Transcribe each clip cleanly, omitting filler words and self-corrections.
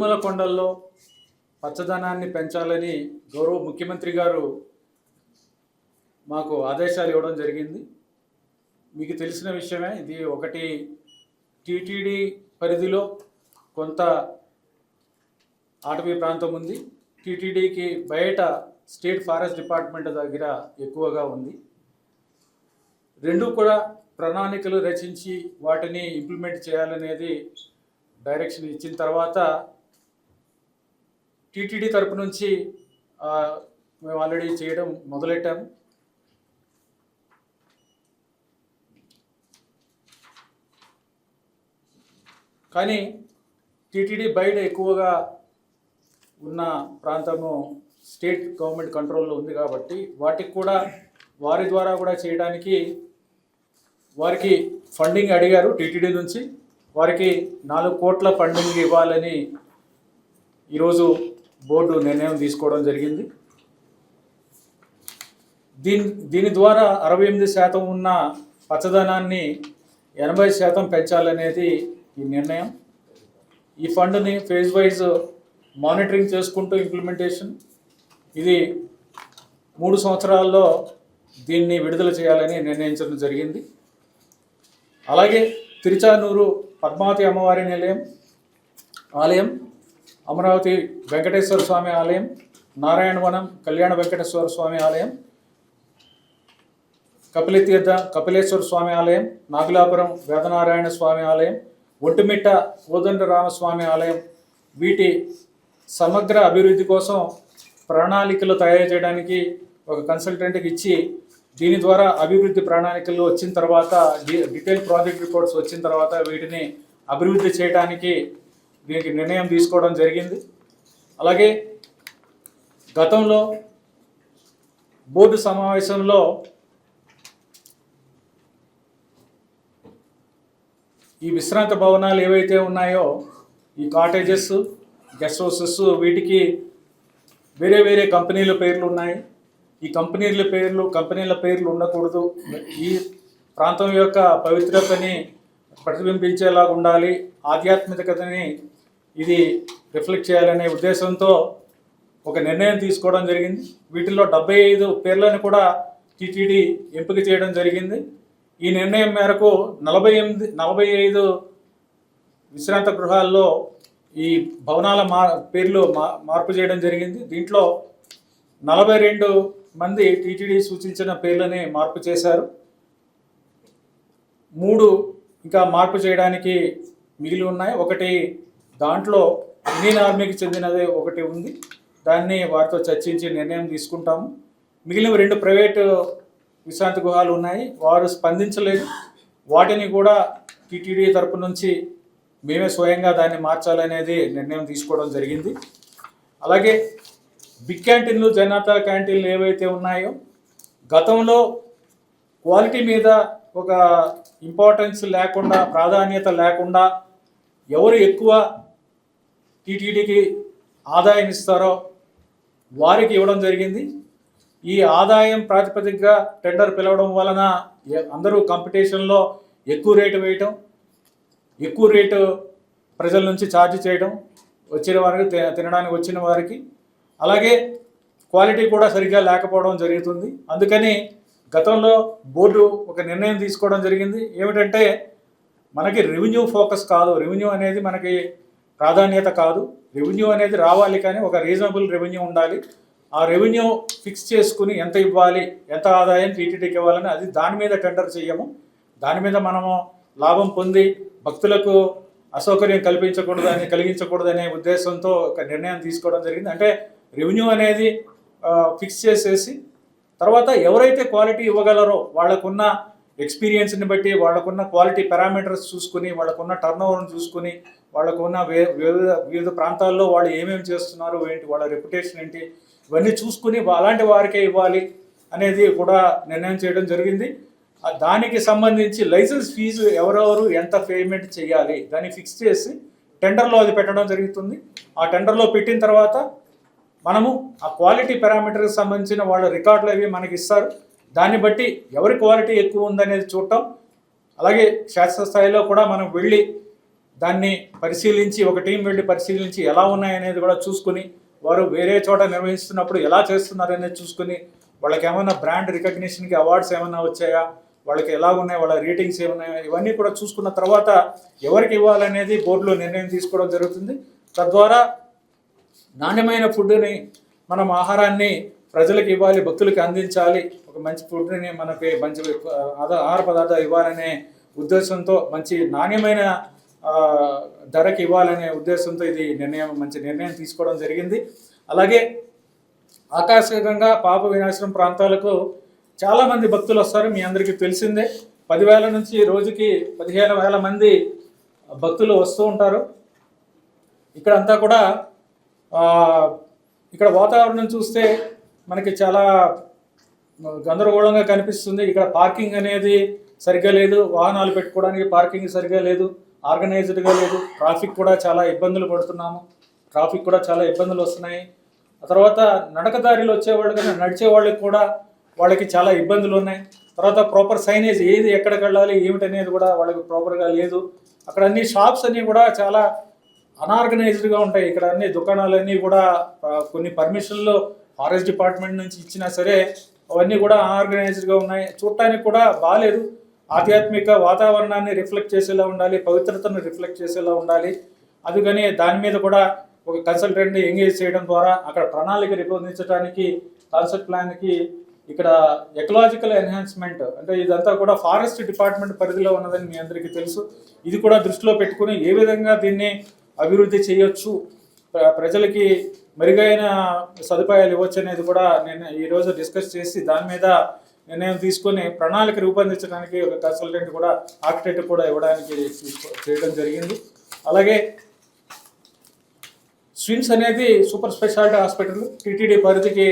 ఏడుమల కొండల్లో పచ్చదనాన్ని పెంచాలని గౌరవ ముఖ్యమంత్రి గారు మాకు ఆదేశాలు ఇవ్వడం జరిగింది. మీకు తెలిసిన విషయమే. ఇది ఒకటి టీటీడీ పరిధిలో కొంత అటవీ ప్రాంతం ఉంది. టీటీడీకి బయట స్టేట్ ఫారెస్ట్ డిపార్ట్మెంట్ దగ్గర ఎక్కువగా ఉంది. రెండు కూడా ప్రణాళికలు రచించి వాటిని ఇంప్లిమెంట్ చేయాలనేది డైరెక్షన్ ఇచ్చిన తర్వాత టీటీడీ తరపు నుంచి మేము ఆల్రెడీ చేయడం మొదలెట్టాము. కానీ టీటీడీ బయట ఎక్కువగా ఉన్న ప్రాంతము స్టేట్ గవర్నమెంట్ కంట్రోల్లో ఉంది కాబట్టి వాటికి కూడా వారి ద్వారా కూడా చేయడానికి వారికి ఫండింగ్ అడిగారు. టీటీడీ నుంచి వారికి 4 కోట్ల ఫండింగ్ ఇవ్వాలని ఈరోజు బోర్డు నిర్ణయం తీసుకోవడం జరిగింది. దీని ద్వారా 68% ఉన్న పచ్చదనాన్ని 80% పెంచాలనేది ఈ నిర్ణయం. ఈ ఫండ్ని ఫేజ్ వైజ్ మానిటరింగ్ చేసుకుంటూ ఇంప్లిమెంటేషన్, ఇది 3 సంవత్సరాల్లో దీన్ని విడుదల చేయాలని నిర్ణయించడం జరిగింది. అలాగే తిరుచానూరు పద్మావతి అమ్మవారి ఆలయం, అమరావతి వెంకటేశ్వర స్వామి ఆలయం, నారాయణవనం కళ్యాణ వెంకటేశ్వర స్వామి ఆలయం, కపిలతీర్థ కపిలేశ్వర స్వామి ఆలయం, నాగులాపురం వేదనారాయణ స్వామి ఆలయం, ఒంటిమిట్ట కోదండరామస్వామి ఆలయం, వీటి సమగ్ర అభివృద్ధి కోసం ప్రణాళికలు తయారు చేయడానికి ఒక కన్సల్టెంట్కి ఇచ్చి దీని ద్వారా అభివృద్ధి ప్రణాళికలు వచ్చిన తర్వాత డీటెయిల్ ప్రాజెక్ట్ రిపోర్ట్స్ వచ్చిన తర్వాత వీటిని అభివృద్ధి చేయడానికి దీనికి నిర్ణయం తీసుకోవడం జరిగింది. అలాగే గతంలో బోర్డు సమావేశంలో ఈ విశ్రాంత భవనాలు ఏవైతే ఉన్నాయో, ఈ కాటేజెస్, గెస్ట్ హౌసెస్, వీటికి వేరే వేరే కంపెనీల పేర్లు ఉన్నాయి. ఈ కంపెనీల పేర్లు ఉండకూడదు. ఈ ప్రాంతం యొక్క పవిత్రతని ప్రతిబింబించేలా ఉండాలి, ఆధ్యాత్మికతని ఇది రిఫ్లెక్ట్ చేయాలనే ఉద్దేశంతో ఒక నిర్ణయం తీసుకోవడం జరిగింది. వీటిల్లో 75 పేర్లను కూడా టీటీడీ ఎంపిక చేయడం జరిగింది. ఈ నిర్ణయం మేరకు 45 విశ్రాంత గృహాల్లో ఈ భవనాల పేర్లు మార్పు చేయడం జరిగింది. దీంట్లో 42 మంది టీటీడీ సూచించిన పేర్లని మార్పు చేశారు. 3 ఇంకా మార్పు చేయడానికి మిగిలి ఉన్నాయి. ఒకటి దాంట్లో ఇండియన్ ఆర్మీకి చెందినదే ఒకటి ఉంది. దాన్ని వారితో చర్చించి నిర్ణయం తీసుకుంటాము. మిగిలిన 2 ప్రైవేటు విశ్రాంతి గృహాలు ఉన్నాయి, వారు స్పందించలేదు. వాటిని కూడా టీటీడీ తరపు నుంచి మేమే స్వయంగా దాన్ని మార్చాలనేది నిర్ణయం తీసుకోవడం జరిగింది. అలాగే బిగ్ క్యాంటీన్లు, జనతా క్యాంటీన్లు ఏవైతే ఉన్నాయో, గతంలో క్వాలిటీ మీద ఒక ఇంపార్టెన్స్ లేకుండా, ప్రాధాన్యత లేకుండా ఎవరు ఎక్కువ టీటీడీకి ఆదాయం ఇస్తారో వారికి ఇవ్వడం జరిగింది. ఈ ఆదాయం ప్రాతిపదికగా టెండర్ పిలవడం వలన అందరూ కాంపిటీషన్లో ఎక్కువ రేటు వేయటం, ఎక్కువ రేటు ప్రజల నుంచి ఛార్జ్ చేయడం, వచ్చిన వారికి తినడానికి వచ్చిన వారికి, అలాగే క్వాలిటీ కూడా సరిగ్గా లేకపోవడం జరుగుతుంది. అందుకని గతంలో బోర్డు ఒక నిర్ణయం తీసుకోవడం జరిగింది. ఏమిటంటే, మనకి రెవెన్యూ ఫోకస్ కాదు, రెవెన్యూ అనేది మనకి ప్రాధాన్యత కాదు. రెవెన్యూ అనేది రావాలి, కానీ ఒక రీజనబుల్ రెవెన్యూ ఉండాలి. ఆ రెవెన్యూ ఫిక్స్ చేసుకుని ఎంత ఇవ్వాలి, ఎంత ఆదాయం టీటీడీకి ఇవ్వాలని, అది దాని మీద టెండర్ చేయము. దాని మీద మనము లాభం పొంది భక్తులకు అసౌకర్యం కలిగించకూడదనే ఉద్దేశంతో ఒక నిర్ణయం తీసుకోవడం జరిగింది. అంటే రెవెన్యూ అనేది ఫిక్స్ చేసేసి తర్వాత ఎవరైతే క్వాలిటీ ఇవ్వగలరో వాళ్ళకున్న ఎక్స్పీరియన్స్ని బట్టి, వాళ్ళకున్న క్వాలిటీ పారామీటర్స్ చూసుకుని, వాళ్ళకున్న టర్న్ ఓవర్ని చూసుకుని, వాళ్ళకున్న వివిధ ప్రాంతాల్లో వాళ్ళు ఏమేమి చేస్తున్నారు ఏంటి, వాళ్ళ రెప్యుటేషన్ ఏంటి, ఇవన్నీ చూసుకుని అలాంటి వారికే ఇవ్వాలి అనేది కూడా నిర్ణయం చేయడం జరిగింది. దానికి సంబంధించి లైసెన్స్ ఫీజు ఎవరెవరు ఎంత పేమెంట్ చేయాలి దాన్ని ఫిక్స్ చేసి టెండర్లో అది పెట్టడం జరుగుతుంది. ఆ టెండర్లో పెట్టిన తర్వాత మనము ఆ క్వాలిటీ పారామీటర్కి సంబంధించిన వాళ్ళ రికార్డులు అవి మనకి ఇస్తారు. దాన్ని బట్టి ఎవరి క్వాలిటీ ఎక్కువ ఉందనేది చూడటం, అలాగే శాస్త్రస్థాయిలో కూడా మనం వెళ్ళి దాన్ని పరిశీలించి ఒక టీం వెళ్ళి పరిశీలించి ఎలా ఉన్నాయనేది కూడా చూసుకుని వారు వేరే చోట నిర్వహిస్తున్నప్పుడు ఎలా చేస్తున్నారు అనేది చూసుకుని వాళ్ళకి ఏమైనా బ్రాండ్ రికగ్నిషన్కి అవార్డ్స్ ఏమైనా వచ్చాయా, వాళ్ళకి ఎలా ఉన్నాయి, వాళ్ళ రేటింగ్స్ ఏమున్నాయా, ఇవన్నీ కూడా చూసుకున్న తర్వాత ఎవరికి ఇవ్వాలనేది బోర్డులో నిర్ణయం తీసుకోవడం జరుగుతుంది. తద్వారా నాణ్యమైన ఫుడ్ని, మనం ఆహారాన్ని ప్రజలకు ఇవ్వాలి, భక్తులకి అందించాలి, ఒక మంచి ఫుడ్ని మనకి మంచి ఆహార పదార్థాలు ఇవ్వాలనే ఉద్దేశంతో, మంచి నాణ్యమైన ధరకి ఇవ్వాలనే ఉద్దేశంతో ఇది మంచి నిర్ణయం తీసుకోవడం జరిగింది. అలాగే ఆకస్మికంగా పాప వినాశనం ప్రాంతాలకు చాలామంది భక్తులు వస్తారు. మీ అందరికీ తెలిసిందే, 10,000 నుంచి రోజుకి 15,000 మంది భక్తులు వస్తూ ఉంటారు. ఇక్కడంతా కూడా ఇక్కడ వాతావరణం చూస్తే మనకి చాలా గందరగోళంగా కనిపిస్తుంది. ఇక్కడ పార్కింగ్ అనేది సరిగ్గా లేదు, వాహనాలు పెట్టుకోవడానికి పార్కింగ్ సరిగ్గా లేదు, ఆర్గనైజ్డ్గా లేదు. ట్రాఫిక్ కూడా చాలా ఇబ్బందులు పడుతున్నాము, ట్రాఫిక్ కూడా చాలా ఇబ్బందులు వస్తున్నాయి. ఆ తర్వాత నడకదారిలో వచ్చేవాళ్ళు కానీ నడిచే వాళ్ళకి కూడా వాళ్ళకి చాలా ఇబ్బందులు ఉన్నాయి. తర్వాత ప్రాపర్ సైనేజ్ ఏది ఎక్కడికి వెళ్ళాలి ఏమిటనేది కూడా వాళ్ళకి ప్రాపర్గా లేదు. అక్కడ అన్ని షాప్స్ అన్నీ కూడా చాలా అనార్గనైజ్డ్గా ఉంటాయి. ఇక్కడ అన్ని దుకాణాలన్నీ కూడా కొన్ని పర్మిషన్లు ఫారెస్ట్ డిపార్ట్మెంట్ నుంచి ఇచ్చినా సరే అవన్నీ కూడా అనార్గనైజ్డ్గా ఉన్నాయి. చూడటానికి కూడా బాగాలేదు. ఆధ్యాత్మిక వాతావరణాన్ని రిఫ్లెక్ట్ చేసేలా ఉండాలి, పవిత్రతను రిఫ్లెక్ట్ చేసేలా ఉండాలి. అందుకని దాని మీద కూడా ఒక కన్సల్టెంట్ని ఎంగేజ్ చేయడం ద్వారా అక్కడ ప్రణాళిక రూపొందించడానికి, కాన్సెప్ట్ ప్లాన్కి ఇక్కడ ఎకలాజికల్ ఎన్హాన్స్మెంట్ అంటే ఇదంతా కూడా ఫారెస్ట్ డిపార్ట్మెంట్ పరిధిలో ఉన్నదని మీ అందరికీ తెలుసు. ఇది కూడా దృష్టిలో పెట్టుకుని ఏ విధంగా దీన్ని అభివృద్ధి చేయొచ్చు, ప్రజలకి మెరుగైన సదుపాయాలు ఇవ్వచ్చు అనేది కూడా నేను ఈరోజు డిస్కస్ చేసి దాని మీద నిర్ణయం తీసుకొని ప్రణాళిక రూపొందించడానికి ఒక కన్సల్టెంట్ కూడా, ఆర్కిటెక్ట్ కూడా ఇవ్వడానికి చేయడం జరిగింది. అలాగే స్విమ్స్ అనేది సూపర్ స్పెషాలిటీ హాస్పిటల్ టీటీడీ పరిధికి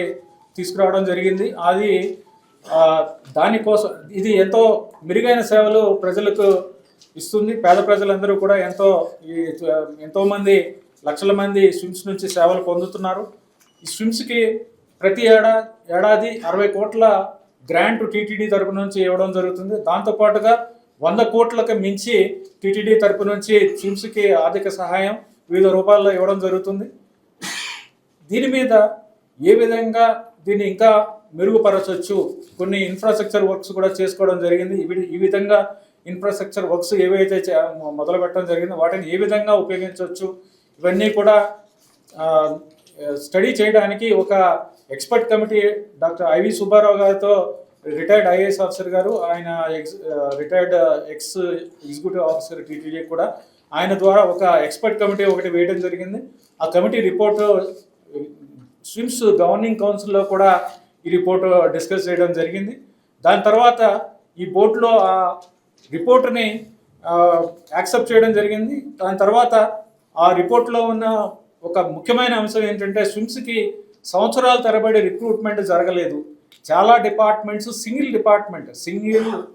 తీసుకురావడం జరిగింది. అది దానికోసం ఇది ఎంతో మెరుగైన సేవలు ప్రజలకు ఇస్తుంది. పేద ప్రజలందరూ కూడా ఎంతోమంది లక్షల మంది స్విమ్స్ నుంచి సేవలు పొందుతున్నారు. ఈ స్విమ్స్కి ప్రతి ఏడాది 60 కోట్ల గ్రాంట్ టీటీడీ తరపు నుంచి ఇవ్వడం జరుగుతుంది. దాంతోపాటుగా 100 కోట్లకు మించి టీటీడీ తరపు నుంచి స్విమ్స్కి ఆర్థిక సహాయం వివిధ రూపాల్లో ఇవ్వడం జరుగుతుంది. దీని మీద ఏ విధంగా దీన్ని ఇంకా మెరుగుపరచవచ్చు, కొన్ని ఇన్ఫ్రాస్ట్రక్చర్ వర్క్స్ కూడా చేసుకోవడం జరిగింది. ఈ విధంగా ఇన్ఫ్రాస్ట్రక్చర్ వర్క్స్ ఏవైతే మొదలు పెట్టడం జరిగిందో వాటిని ఏ విధంగా ఉపయోగించవచ్చు, ఇవన్నీ కూడా స్టడీ చేయడానికి ఒక expert committee doctor IV Subbarao గారితో, రిటైర్డ్ ఐఏఎస్ ఆఫీసర్ గారు, ఆయన రిటైర్డ్ ఎగ్జిక్యూటివ్ ఆఫీసర్ టీటీడీ కూడా, ఆయన ద్వారా ఒక ఎక్స్పర్ట్ కమిటీ ఒకటి వేయడం జరిగింది. ఆ కమిటీ రిపోర్టు స్విమ్స్ గవర్నింగ్ కౌన్సిల్లో కూడా ఈ రిపోర్టు డిస్కస్ చేయడం జరిగింది. దాని తర్వాత ఈ బోర్డులో ఆ రిపోర్టుని యాక్సెప్ట్ చేయడం జరిగింది. దాని తర్వాత ఆ రిపోర్ట్లో ఉన్న ఒక ముఖ్యమైన అంశం ఏంటంటే స్విమ్స్కి సంవత్సరాల తరబడి రిక్రూట్మెంట్ జరగలేదు. చాలా departments single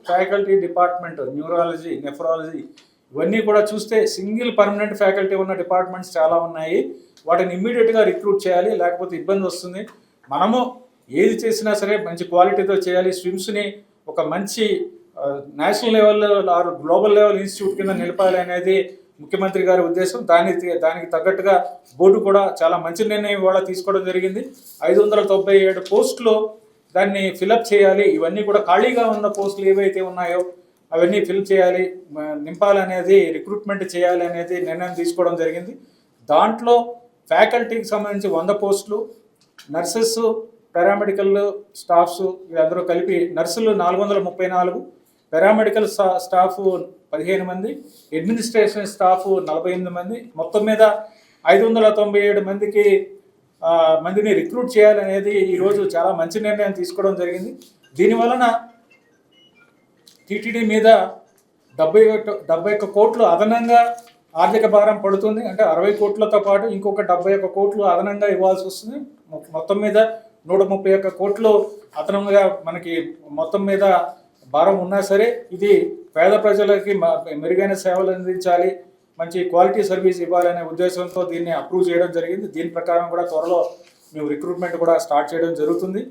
faculty department, neurology, nephrology ఇవన్నీ కూడా చూస్తే సింగిల్ పర్మనెంట్ ఫ్యాకల్టీ ఉన్న డిపార్ట్మెంట్స్ చాలా ఉన్నాయి. వాటిని ఇమ్మీడియట్గా రిక్రూట్ చేయాలి, లేకపోతే ఇబ్బంది వస్తుంది. మనము ఏది చేసినా సరే మంచి క్వాలిటీతో చేయాలి. స్విమ్స్ని ఒక మంచి నేషనల్ లెవెల్లో ఆర్ గ్లోబల్ లెవెల్ ఇన్స్టిట్యూట్ కింద నిలపాలి అనేది ముఖ్యమంత్రి గారి ఉద్దేశం. దానికి తగ్గట్టుగా బోర్డు కూడా చాలా మంచి నిర్ణయం ఇవాళ తీసుకోవడం జరిగింది. 597 పోస్టులు దాన్ని ఫిలప్ చేయాలి. ఇవన్నీ కూడా ఖాళీగా ఉన్న పోస్టులు ఏవైతే ఉన్నాయో అవన్నీ ఫిల్ చేయాలి, నింపాలనేది, రిక్రూట్మెంట్ చేయాలి అనేది నిర్ణయం తీసుకోవడం జరిగింది. దాంట్లో ఫ్యాకల్టీకి సంబంధించి 100 పోస్టులు, నర్సెస్, పారామెడికల్ స్టాఫ్స్ వీళ్ళందరూ కలిపి నర్సులు 434, పారామెడికల్ స్టాఫ్ 15 మంది, అడ్మినిస్ట్రేషన్ స్టాఫ్ 48 మంది, మొత్తం మీద 597 మందిని రిక్రూట్ చేయాలనేది ఈరోజు చాలా మంచి నిర్ణయం తీసుకోవడం జరిగింది. దీనివలన టీటీడీ మీద 71 కోట్లు అదనంగా ఆర్థిక భారం పడుతుంది. అంటే 60 కోట్లతో పాటు ఇంకొక 71 కోట్లు అదనంగా ఇవ్వాల్సి వస్తుంది. మొత్తం మీద 131 కోట్లు అదనంగా మనకి మొత్తం మీద భారం ఉన్నా సరే ఇది పేద ప్రజలకి మెరుగైన సేవలు అందించాలి, మంచి క్వాలిటీ సర్వీస్ ఇవ్వాలనే ఉద్దేశంతో దీన్ని అప్రూవ్ చేయడం జరిగింది. దీని ప్రకారం కూడా త్వరలో మేము రిక్రూట్మెంట్ కూడా స్టార్ట్ చేయడం జరుగుతుంది.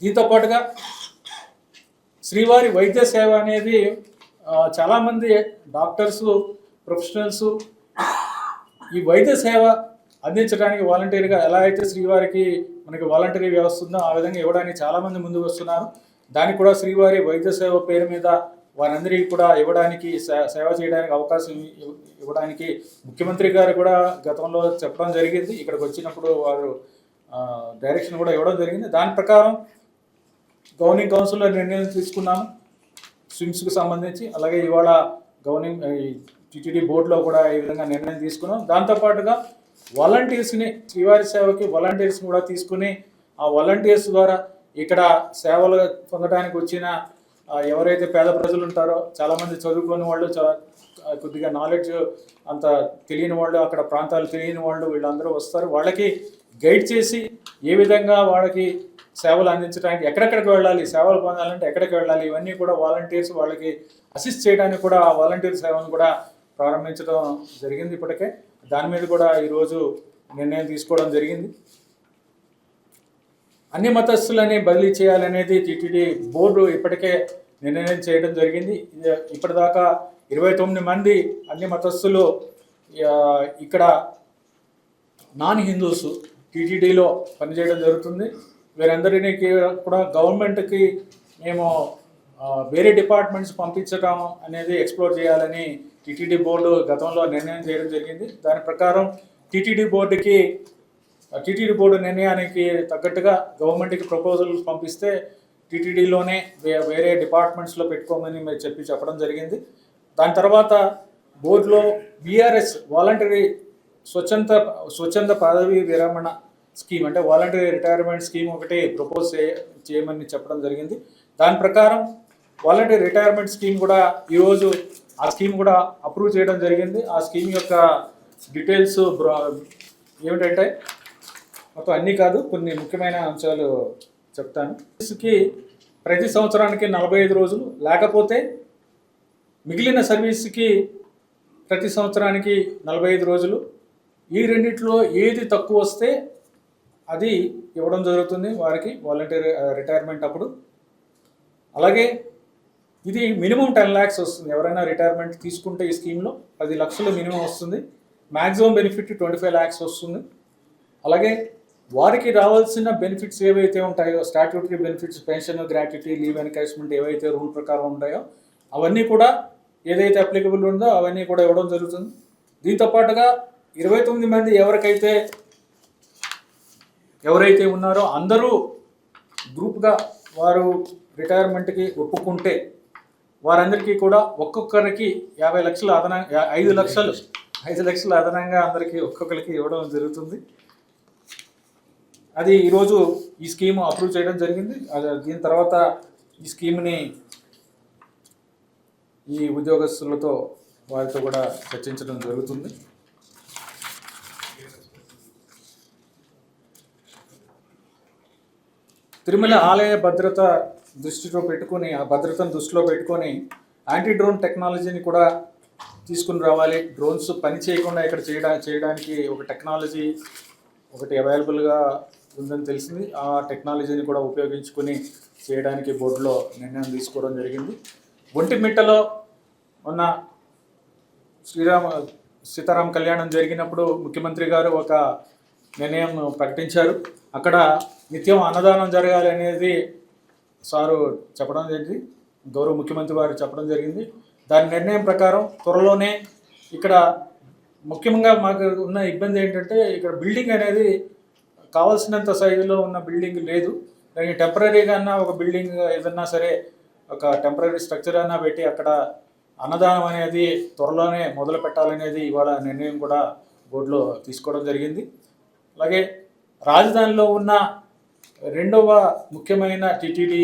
దీంతోపాటుగా శ్రీవారి వైద్య సేవ అనేది చాలామంది డాక్టర్స్ ప్రొఫెషనల్స్ ఈ వైద్య సేవ అందించడానికి వాలంటీర్గా ఎలా అయితే శ్రీవారికి మనకి వాలంటీర్ వ్యవస్థ ఉందో ఆ విధంగా ఇవ్వడానికి చాలామంది ముందుకు వస్తున్నారు. దానికి కూడా శ్రీవారి వైద్య సేవ పేరు మీద వారందరికీ కూడా ఇవ్వడానికి సేవ చేయడానికి అవకాశం ఇవ్వడానికి ముఖ్యమంత్రి గారు కూడా గతంలో చెప్పడం జరిగింది. ఇక్కడికి వచ్చినప్పుడు వారు డైరెక్షన్ కూడా ఇవ్వడం జరిగింది. దాని ప్రకారం గవర్నింగ్ కౌన్సిల్లో నిర్ణయం తీసుకున్నాము స్విమ్స్కి సంబంధించి. అలాగే ఇవాళ గవర్నింగ్ టీటీడీ బోర్డులో కూడా ఈ విధంగా నిర్ణయం తీసుకున్నాం. దాంతోపాటుగా వాలంటీర్స్ని శ్రీవారి సేవకి వాలంటీర్స్ని కూడా తీసుకుని ఆ వాలంటీర్స్ ద్వారా ఇక్కడ సేవలు పొందడానికి వచ్చిన ఎవరైతే పేద ప్రజలు ఉంటారో చాలామంది చదువుకునే వాళ్ళు కొద్దిగా నాలెడ్జ్ అంత తెలియని వాళ్ళు అక్కడ ప్రాంతాలు తెలియని వాళ్ళు వీళ్ళందరూ వస్తారు. వాళ్ళకి గైడ్ చేసి ఏ విధంగా వాళ్ళకి సేవలు అందించడానికి ఎక్కడెక్కడికి వెళ్ళాలి, సేవలు పొందాలంటే ఎక్కడికి వెళ్ళాలి, ఇవన్నీ కూడా వాలంటీర్స్ వాళ్ళకి అసిస్ట్ చేయడానికి కూడా ఆ వాలంటీర్ సేవను కూడా ప్రారంభించడం జరిగింది ఇప్పటికే. దాని మీద కూడా ఈరోజు నిర్ణయం తీసుకోవడం జరిగింది. అన్ని మతస్థులని బదిలీ చేయాలనేది టీటీడీ బోర్డు ఇప్పటికే నిర్ణయం చేయడం జరిగింది. ఇప్పటిదాకా 29 మంది అన్ని మతస్థులు ఇక్కడ నాన్ హిందూస్ టీటీడీలో పనిచేయడం జరుగుతుంది. వీరందరినీ కూడా గవర్నమెంట్కి మేము వేరే డిపార్ట్మెంట్స్ పంపించడం అనేది ఎక్స్ప్లోర్ చేయాలని టీటీడీ బోర్డు గతంలో నిర్ణయం చేయడం జరిగింది. దాని ప్రకారం టీటీడీ బోర్డు నిర్ణయానికి తగ్గట్టుగా గవర్నమెంట్కి ప్రపోజల్స్ పంపిస్తే టీటీడీలోనే వేరే డిపార్ట్మెంట్స్లో పెట్టుకోమని మీరు చెప్పడం జరిగింది. దాని తర్వాత బోర్డులో బీఆర్ఎస్ వాలంటరీ స్వచ్ఛంద పదవీ విరమణ స్కీమ్ అంటే వాలంటరీ రిటైర్మెంట్ స్కీమ్ ఒకటి ప్రపోజ్ చేయమని చెప్పడం జరిగింది. దాని ప్రకారం వాలంటరీ రిటైర్మెంట్ స్కీమ్ కూడా ఈరోజు ఆ స్కీమ్ కూడా అప్రూవ్ చేయడం జరిగింది. ఆ స్కీమ్ యొక్క డీటెయిల్స్ ఏమిటంటే మొత్తం అన్నీ కాదు, కొన్ని ముఖ్యమైన అంశాలు చెప్తాను. ప్రతి సంవత్సరానికి 45 రోజులు, లేకపోతే మిగిలిన సర్వీస్కి ప్రతి సంవత్సరానికి 45 రోజులు. ఈ రెండిట్లో ఏది తక్కువ వస్తే అది ఇవ్వడం జరుగుతుంది వారికి వాలంటీర్ రిటైర్మెంట్ అప్పుడు. అలాగే ఇది మినిమం 10 lakhs వస్తుంది. ఎవరైనా రిటైర్మెంట్ తీసుకుంటే ఈ స్కీమ్లో 10 లక్షలు మినిమం వస్తుంది. మ్యాక్సిమం బెనిఫిట్ 25 lakhs వస్తుంది. అలాగే వారికి రావాల్సిన బెనిఫిట్స్ ఏవైతే ఉంటాయో, statutory benefits, pension, gratuity, leave encashment ఏవైతే రూల్ ప్రకారం ఉంటాయో అవన్నీ కూడా ఏదైతే అప్లికబుల్ ఉందో అవన్నీ కూడా ఇవ్వడం జరుగుతుంది. దీంతో పాటుగా 29 మంది ఎవరైతే ఉన్నారో అందరూ గ్రూప్గా వారు రిటైర్మెంట్కి ఒప్పుకుంటే వారందరికీ కూడా ఒక్కొక్కరికి 50 లక్షలు అదనంగా 5 లక్షలు అదనంగా అందరికీ ఒక్కొక్కరికి ఇవ్వడం జరుగుతుంది. అది ఈరోజు ఈ స్కీమ్ అప్రూవ్ చేయడం జరిగింది. దీని తర్వాత ఈ స్కీమ్ని ఈ ఉద్యోగస్తులతో వారితో కూడా చర్చించడం జరుగుతుంది. తిరుమల ఆలయ భద్రత దృష్టిలో పెట్టుకొని, ఆ భద్రతను దృష్టిలో పెట్టుకొని యాంటీ డ్రోన్ టెక్నాలజీని కూడా తీసుకుని రావాలి. డ్రోన్స్ పని చేయకుండా ఇక్కడ చేయడానికి ఒక టెక్నాలజీ ఒకటి అవైలబుల్గా ఉందని తెలిసింది. ఆ టెక్నాలజీని కూడా ఉపయోగించుకొని చేయడానికి బోర్డులో నిర్ణయం తీసుకోవడం జరిగింది. ఒంటిమిట్టలో మొన్న సీతారాం కళ్యాణం జరిగినప్పుడు ముఖ్యమంత్రి గారు ఒక నిర్ణయం ప్రకటించారు. అక్కడ నిత్యం అన్నదానం జరగాలి అనేది సారు చెప్పడం జరిగింది, గౌరవ ముఖ్యమంత్రి వారు చెప్పడం జరిగింది. దాని నిర్ణయం ప్రకారం త్వరలోనే ఇక్కడ ముఖ్యంగా మాకు ఉన్న ఇబ్బంది ఏంటంటే ఇక్కడ బిల్డింగ్ అనేది కావాల్సినంత సైజులో ఉన్న బిల్డింగ్ లేదు. దానికి టెంపరీగా ఒక బిల్డింగ్ ఏదన్నా సరే ఒక టెంపరీ స్ట్రక్చర్ అన్నా పెట్టి అక్కడ అన్నదానం అనేది త్వరలోనే మొదలు పెట్టాలనేది ఇవాళ నిర్ణయం కూడా బోర్డులో తీసుకోవడం జరిగింది. అలాగే రాజధానిలో ఉన్న రెండవ ముఖ్యమైన టీటీడీ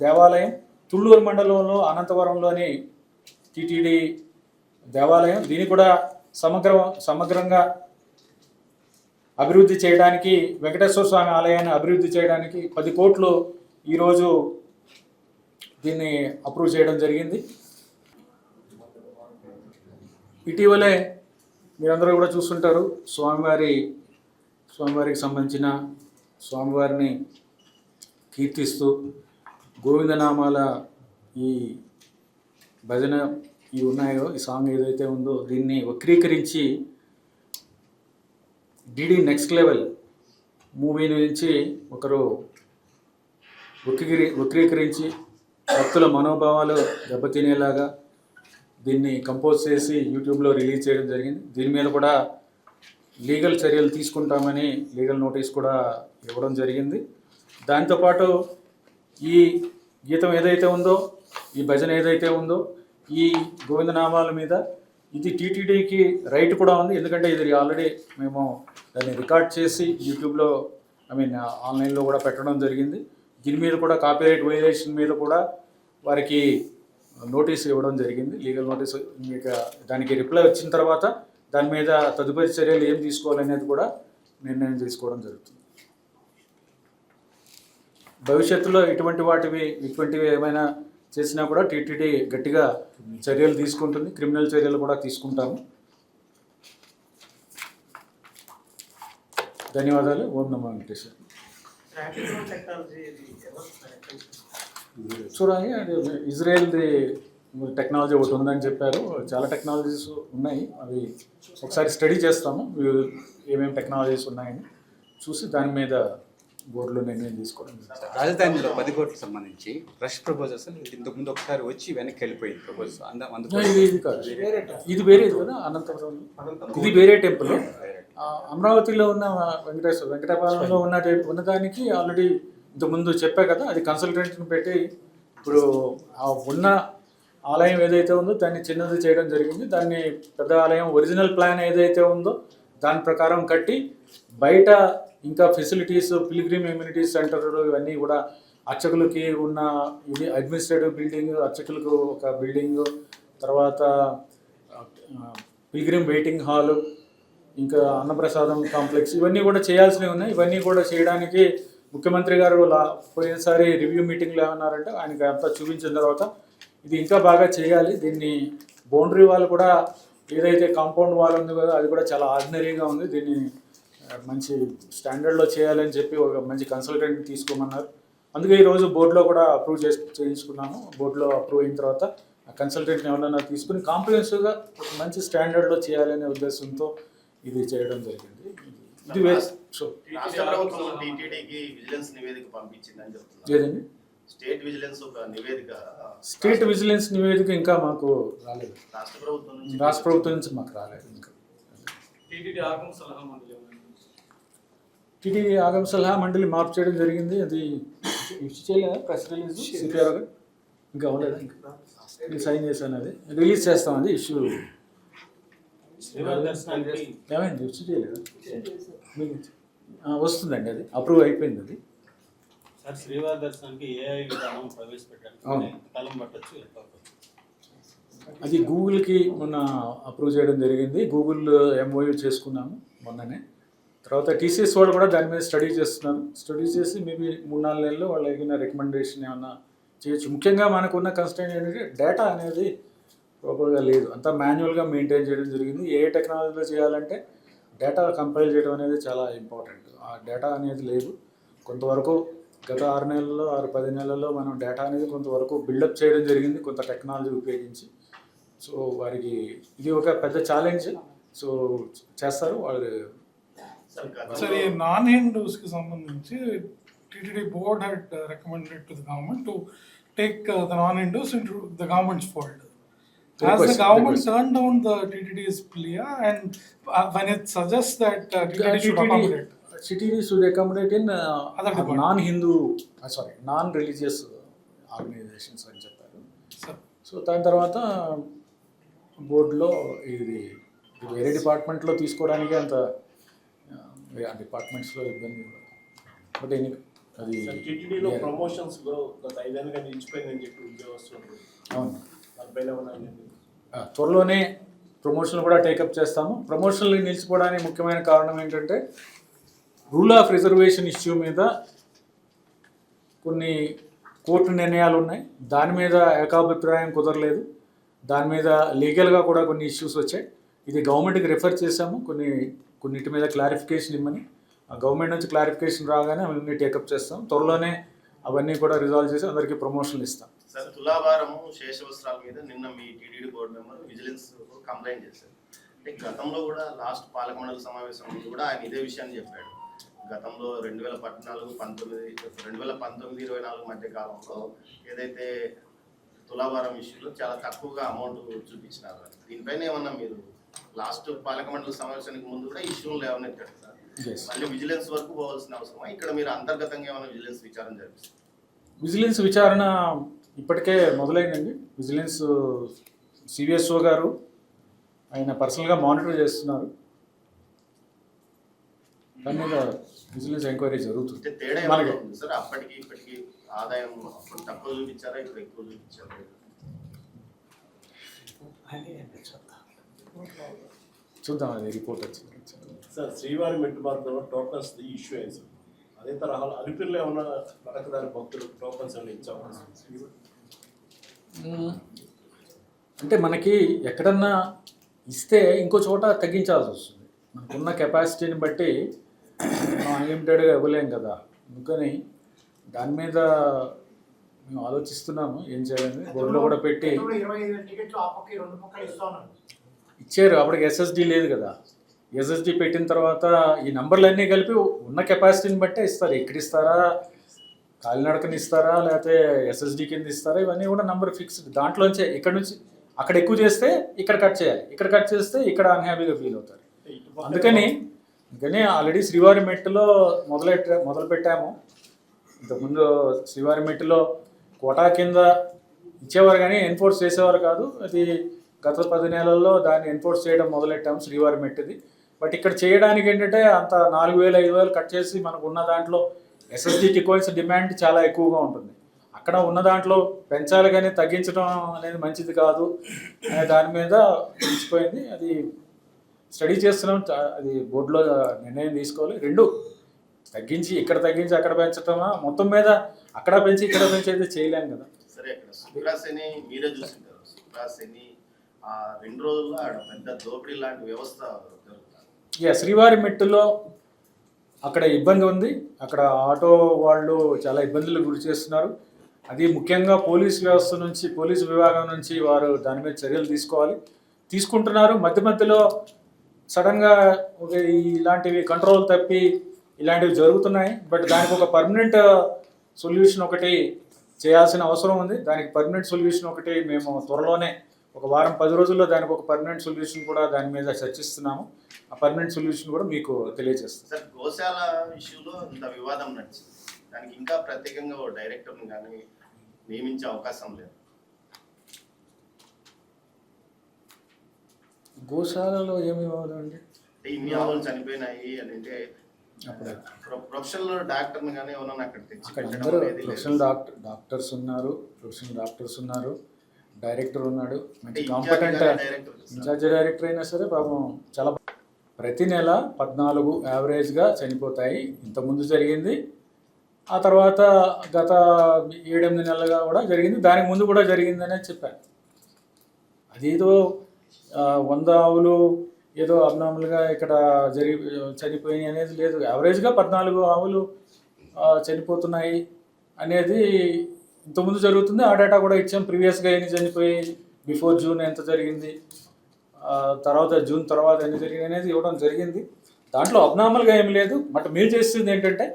దేవాలయం తుళ్ళూరు మండలంలో అనంతవరంలోని టీటీడీ దేవాలయం, దీన్ని కూడా సమగ్రంగా అభివృద్ధి చేయడానికి, వెంకటేశ్వర స్వామి ఆలయాన్ని అభివృద్ధి చేయడానికి 10 కోట్లు ఈరోజు దీన్ని అప్రూవ్ చేయడం జరిగింది. ఇటీవలే మీరందరూ కూడా చూస్తుంటారు, స్వామివారికి సంబంధించిన స్వామివారిని కీర్తిస్తూ గోవిందనామాల ఈ భజన ఇవి ఉన్నాయో, ఈ సాంగ్ ఏదైతే ఉందో దీన్ని వక్రీకరించి డిడి నెక్స్ట్ లెవెల్ మూవీ నుంచి ఒకరు వక్రీకరించి భక్తుల మనోభావాలు దెబ్బతినేలాగా దీన్ని కంపోజ్ చేసి యూట్యూబ్లో రిలీజ్ చేయడం జరిగింది. దీని మీద కూడా లీగల్ చర్యలు తీసుకుంటామని లీగల్ నోటీస్ కూడా ఇవ్వడం జరిగింది. దాంతోపాటు ఈ గీతం ఏదైతే ఉందో, ఈ భజన ఏదైతే ఉందో, ఈ గోవిందనామాల మీద ఇది టీటీడీకి రైట్ కూడా ఉంది. ఎందుకంటే ఇది ఆల్రెడీ మేము దాన్ని రికార్డ్ చేసి యూట్యూబ్లో ఆన్లైన్లో కూడా పెట్టడం జరిగింది. దీని మీద కూడా కాపీరైట్ వైలేషన్ మీద కూడా వారికి నోటీస్ ఇవ్వడం జరిగింది, లీగల్ నోటీస్. ఇక దానికి రిప్లై వచ్చిన తర్వాత దాని మీద తదుపరి చర్యలు ఏం తీసుకోవాలనేది కూడా నిర్ణయం తీసుకోవడం జరుగుతుంది. భవిష్యత్తులో ఇటువంటివి ఏమైనా చేసినా కూడా టీటీడీ గట్టిగా చర్యలు తీసుకుంటుంది, క్రిమినల్ చర్యలు కూడా తీసుకుంటాము. ధన్యవాదాలు. ఓం నమో వెంకటేశ్వర. చూడండి, అది ఇజ్రాయెల్ది టెక్నాలజీ ఒకటి ఉందని చెప్పారు. చాలా టెక్నాలజీస్ ఉన్నాయి, అవి ఒకసారి స్టడీ చేస్తాము. ఏమేమి టెక్నాలజీస్ ఉన్నాయని చూసి దాని మీద బోర్డులో నిర్ణయం తీసుకోవడం. రాజధానిలో 10 కోట్లకు సంబంధించి రష్ ప్రపోజల్స్ ఇంతకుముందు ఒకసారి వచ్చి వెనక్కి వెళ్ళిపోయింది ప్రపోజల్స్. ఇది కాదు, ఇది వేరేది కదా. అనంతపురం ఇది వేరే టెంపుల్. అమరావతిలో ఉన్న వెంకటాపురంలో ఉన్నదానికి ఆల్రెడీ ఇంతకుముందు చెప్పా కదా, అది కన్సల్టెంట్ని పెట్టి ఇప్పుడు ఉన్న ఆలయం ఏదైతే ఉందో దాన్ని చిన్నది చేయడం జరిగింది. దాన్ని పెద్ద ఆలయం ఒరిజినల్ ప్లాన్ ఏదైతే ఉందో దాని ప్రకారం కట్టి బయట ఇంకా ఫెసిలిటీస్, పిల్గ్రిమ్ ఎమ్యూనిటీస్ సెంటర్ ఇవన్నీ కూడా అర్చకులకి ఉన్న ఇది అడ్మినిస్ట్రేటివ్ బిల్డింగ్, అర్చకులకు ఒక బిల్డింగ్, తర్వాత పిల్గ్రిమ్ వెయిటింగ్ హాలు, ఇంకా అన్నప్రసాదం కాంప్లెక్స్, ఇవన్నీ కూడా చేయాల్సినవి ఉన్నాయి. ఇవన్నీ కూడా చేయడానికి ముఖ్యమంత్రి గారు పోయినసారి రివ్యూ మీటింగ్లో ఏమన్నారంటే ఆయనకి అంతా చూపించిన తర్వాత ఇది ఇంకా బాగా చేయాలి, దీన్ని బౌండరీ వాల్ కూడా ఏదైతే కాంపౌండ్ వాల్ ఉంది కదా అది కూడా చాలా ఆర్డినరీగా ఉంది, దీన్ని మంచి స్టాండర్డ్లో చేయాలని చెప్పి ఒక మంచి కన్సల్టెంట్ తీసుకోమన్నారు. అందుకే ఈరోజు బోర్డులో కూడా అప్రూవ్ చేయించుకున్నాము. బోర్డులో అప్రూవ్ అయిన తర్వాత ఆ కన్సల్టెంట్ని ఎవరైనా తీసుకుని కాంప్రహెన్సివ్గా ఒక మంచి స్టాండర్డ్లో చేయాలనే ఉద్దేశంతో ఇది చేయడం జరిగింది. ఇది ఏదండి స్టేట్ విజిలెన్స్ నివేదిక ఇంకా మాకు రాలేదు, రాష్ట్ర ప్రభుత్వం నుంచి మాకు రాలేదు. ఇంకా టీటీడీ ఆగమ సలహా మండలి మార్పు చేయడం జరిగింది. అది ఇష్యూ చేయలేదా ప్రెస్ రిలీజ్? సిపిఆర్ గారు ఇంకా అవ్వలేదు, ఇంకా సైన్ చేశాను, అది రిలీజ్ చేస్తాం. అది ఇష్యూ ఏమైంది? ఇష్యూ చేయలేదా? వస్తుందండి, అది అప్రూవ్ అయిపోయింది. అది శ్రీవారి దర్శనానికి ఏఐ విధానం ప్రవేశపెట్టారు, కాలం పట్టొచ్చు. అది గూగుల్కి మొన్న అప్రూవ్ చేయడం జరిగింది. గూగుల్ ఎంఓయూ చేసుకున్నాము మొన్ననే. తర్వాత టీసీఎస్ వాళ్ళు కూడా దాని మీద స్టడీ చేస్తున్నారు. స్టడీ చేసి మేబీ 3-4 నెలల్లో వాళ్ళు ఏదైనా రికమెండేషన్ ఏమన్నా చేయొచ్చు. ముఖ్యంగా మనకున్న కన్స్టెంట్ ఏంటంటే డేటా అనేది ప్రాపర్గా లేదు, అంతా మాన్యువల్గా మెయింటైన్ చేయడం జరిగింది. ఏ టెక్నాలజీలో చేయాలంటే డేటా కంపైల్ చేయడం అనేది చాలా ఇంపార్టెంట్. ఆ డేటా అనేది లేదు. కొంతవరకు గత 6-10 నెలల్లో మనం డేటా అనేది కొంతవరకు బిల్డప్ చేయడం జరిగింది కొంత టెక్నాలజీ ఉపయోగించి. సో వారికి ఇది ఒక పెద్ద ఛాలెంజ్. సో చేస్తారు వాళ్ళు. సరే, నాన్ హిందూస్కి సంబంధించి TTD board had recommended to the government to take the non-Hindus into the government's fold. Has the government turned down the TTD's plea, and when it suggests that TTD should accommodate? TTD should accommodate in non-Hindu, non-religious organizations అని చెప్పారు. So దాని తర్వాత బోర్డులో ఇది వేరే డిపార్ట్మెంట్లో తీసుకోవడానికి అంత డిపార్ట్మెంట్స్లో ఇబ్బంది. బట్ అది టీటీడీలో ప్రమోషన్స్లో గత 5 ఏళ్ళుగా నిలిచిపోయిందని చెప్పి ఉద్యోగస్తులు. అవును, త్వరలోనే ప్రమోషన్లు కూడా టేకప్ చేస్తాము. ప్రమోషన్లు నిలిచిపోవడానికి ముఖ్యమైన కారణం ఏంటంటే రూల్ ఆఫ్ రిజర్వేషన్ ఇష్యూ మీద కొన్ని కోర్టు నిర్ణయాలు ఉన్నాయి. దాని మీద ఏకాభిప్రాయం కుదరలేదు. దాని మీద లీగల్గా కూడా కొన్ని ఇష్యూస్ వచ్చాయి. ఇది గవర్నమెంట్కి రిఫర్ చేశాము, కొన్నిటి మీద క్లారిఫికేషన్ ఇమ్మని. ఆ గవర్నమెంట్ నుంచి క్లారిఫికేషన్ రాగానే అవన్నీ టేకప్ చేస్తాం. త్వరలోనే అవన్నీ కూడా రిజాల్వ్ చేసి అందరికీ ప్రమోషన్లు ఇస్తాం. సార్ తులాభారము శేషవస్త్రాల మీద నిన్న మీ TTD board member vigilance complaint చేశారు. అంటే గతంలో కూడా లాస్ట్ పాలక మండలి సమావేశం ముందు కూడా ఆయన ఇదే విషయాన్ని చెప్పాడు. గతంలో 2019-24 మధ్య కాలంలో ఏదైతే తులాభారం ఇష్యూలో చాలా తక్కువగా అమౌంట్ చూపించినారు. దీనిపైన ఏమన్నా మీరు లాస్ట్ పాలక మండలి సమావేశానికి ముందు కూడా ఇష్యూలు లేవనెత్తాడు సార్. మళ్ళీ విజిలెన్స్ వరకు పోవాల్సిన అవసరమా? ఇక్కడ మీరు అంతర్గతంగా ఏమైనా విజిలెన్స్ విచారణ జరిపిస్తారు? విజిలెన్స్ విచారణ ఇప్పటికే మొదలైందండి. విజిలెన్స్ సివిఎస్ఓ గారు ఆయన పర్సనల్గా మానిటర్ చేస్తున్నారు. దాని మీద విజిలెన్స్ ఎంక్వైరీ జరుగుతుంది. అంటే తేడా ఏమైనా ఉంది సార్? అప్పటికి ఇప్పటికి ఆదాయం అప్పుడు తక్కువ చూపించారా, ఇప్పుడు ఎక్కువ చూపించారా? చూద్దాం, అది రిపోర్ట్ వచ్చింది. సార్ శ్రీవారి మెట్టు మార్గంలో టోకన్స్ ఇష్యూ అయింది సార్. అదే తరహాలో అలిపిరిలో ఏమన్నా నడకదారి భక్తులు టోకన్స్ అని ఇచ్చాము. అంటే మనకి ఎక్కడన్నా ఇస్తే ఇంకో చోట తగ్గించాల్సి వస్తుంది. మనకున్న కెపాసిటీని బట్టి మనం అన్లిమిటెడ్గా ఇవ్వలేం కదా. అందుకని దాని మీద మేము ఆలోచిస్తున్నాము ఏం చేయాలని. బోర్డులో కూడా పెట్టి ఇచ్చారు. అప్పటికి ఎస్ఎస్డి లేదు కదా. ఎస్ఎస్డి పెట్టిన తర్వాత ఈ నంబర్లన్నీ కలిపి ఉన్న కెపాసిటీని బట్టే ఇస్తారు. ఎక్కడ ఇస్తారా, కాలినడకని ఇస్తారా, లేకపోతే ఎస్ఎస్డి కింద ఇస్తారా, ఇవన్నీ కూడా నంబర్ ఫిక్స్డ్. దాంట్లోంచే ఇక్కడ నుంచి అక్కడ ఎక్కువ చేస్తే ఇక్కడ కట్ చేయాలి, ఇక్కడ కట్ చేస్తే ఇక్కడ అన్హ్యాపీగా ఫీల్ అవుతారు. అందుకని ఆల్రెడీ శ్రీవారి మెట్టులో మొదలు పెట్టాము. ఇంతకుముందు శ్రీవారి మెట్టులో కోటా కింద ఇచ్చేవారు కానీ ఎన్ఫోర్స్ చేసేవారు కాదు. అది గత 10 నెలల్లో దాన్ని ఎన్ఫోర్స్ చేయడం మొదలెట్టాము శ్రీవారి మెట్టుది. బట్ ఇక్కడ చేయడానికి ఏంటంటే అంత 4,000 5,000 కట్ చేసి మనకు ఉన్న దాంట్లో ఎస్ఎస్డికి కోయిన్స్ డిమాండ్ చాలా ఎక్కువగా ఉంటుంది. అక్కడ ఉన్న దాంట్లో పెంచాలి కానీ తగ్గించడం అనేది మంచిది కాదు అనే దాని మీద నిలిచిపోయింది. అది స్టడీ చేస్తున్నాం. అది బోర్డులో నిర్ణయం తీసుకోవాలి. రెండు తగ్గించి ఇక్కడ తగ్గించి అక్కడ పెంచటమా, మొత్తం మీద అక్కడ పెంచి ఇక్కడ పెంచి అయితే చేయలేం కదా. సరే, అక్కడ శుక్రాశని మీరే చూసింటారు. శుక్రాశని 2 రోజుల్లో పెద్ద దోపిడీ లాంటి వ్యవస్థ జరుగుతుంది. శ్రీవారి మెట్టులో అక్కడ ఇబ్బంది ఉంది. అక్కడ ఆటో వాళ్ళు చాలా ఇబ్బందులు గురి చేస్తున్నారు. అది ముఖ్యంగా పోలీస్ వ్యవస్థ నుంచి, పోలీసు విభాగం నుంచి వారు దాని మీద చర్యలు తీసుకుంటున్నారు. మధ్యలో సడన్గా ఇలాంటివి కంట్రోల్ తప్పి ఇలాంటివి జరుగుతున్నాయి. బట్ దానికి ఒక పర్మనెంట్ సొల్యూషన్ ఒకటి చేయాల్సిన అవసరం ఉంది. దానికి పర్మనెంట్ సొల్యూషన్ ఒకటి మేము త్వరలోనే ఒక వారం 10 రోజుల్లో దానికి ఒక పర్మనెంట్ సొల్యూషన్ కూడా దాని మీద చర్చిస్తున్నాము. ఆ పర్మనెంట్ సొల్యూషన్ కూడా మీకు తెలియజేస్తాం. సార్, గోశాల ఇష్యూలో ఇంత వివాదం నడిచింది. దానికి ఇంకా ప్రత్యేకంగా ఓ డైరెక్టర్ని కానీ నియమించే అవకాశం లేదు. గోశాలలో ఏమి వివాదం అండి? ఇన్ని ఆవులు చనిపోయినాయి అని అంటే ప్రొఫెషనల్ డాక్టర్ని కానీ ఏమన్నా అక్కడ అక్కడ అందరూ ప్రొఫెషనల్ డాక్టర్స్ ఉన్నారు, డైరెక్టర్ ఉన్నాడు, మంచి కాంపిటెంట్ ఇన్ఛార్జ్ డైరెక్టర్ అయినా సరే పాపం చాలా. ప్రతి నెల 14 యావరేజ్గా చనిపోతాయి. ఇంతకుముందు జరిగింది, ఆ తర్వాత గత 7-8 నెలలుగా కూడా జరిగింది, దానికి ముందు కూడా జరిగిందనే చెప్పాను. అదేదో 100 ఆవులు ఏదో అబ్నార్మల్గా ఇక్కడ చనిపోయినాయి అనేది లేదు. యావరేజ్గా 14 ఆవులు చనిపోతున్నాయి అనేది ఇంతకుముందు జరుగుతుంది. ఆ డేటా కూడా ఇచ్చాం. ప్రీవియస్గా ఎన్ని చనిపోయి, బిఫోర్ జూన్ ఎంత జరిగింది, తర్వాత జూన్ తర్వాత ఎన్ని జరిగింది అనేది ఇవ్వడం జరిగింది. దాంట్లో అబ్నార్మల్గా ఏమి లేదు. బట్ మీరు చేస్తుంది ఏంటంటే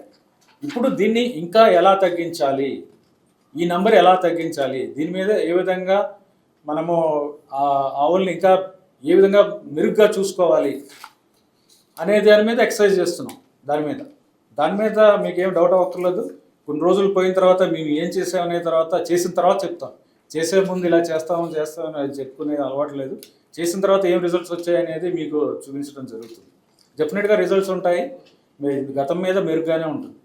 ఇప్పుడు దీన్ని ఇంకా ఎలా తగ్గించాలి, ఈ నంబర్ ఎలా తగ్గించాలి, దీని మీద ఏ విధంగా మనము ఆవుల్ని ఇంకా ఏ విధంగా మెరుగ్గా చూసుకోవాలి అనే దాని మీద ఎక్సర్సైజ్ చేస్తున్నాం. దాని మీద మీకేం డౌట్ అవ్వక్కర్లేదు. కొన్ని రోజులు పోయిన తర్వాత మేము ఏం చేసామనే చేసిన తర్వాత చెప్తాం. చేసే ముందు ఇలా చేస్తామని అది చెప్పుకునే అలవాటు లేదు. చేసిన తర్వాత ఏం రిజల్ట్స్ వచ్చాయి అనేది మీకు చూపించడం జరుగుతుంది. డెఫినెట్గా రిజల్ట్స్ ఉంటాయి. గతం మీద మెరుగ్గానే ఉంటుంది.